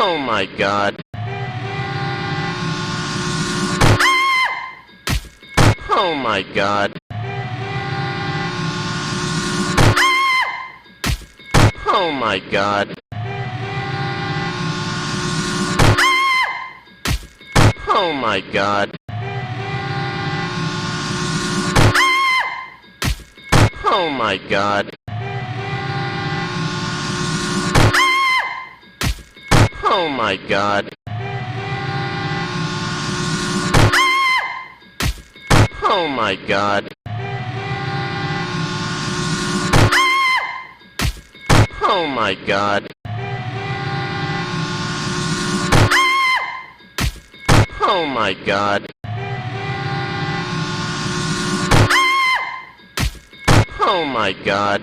Oh my god. Oh my god. Oh my god. Oh my god. Oh my god. Oh my god. Oh my god. Oh my god. Oh my god. Oh my god.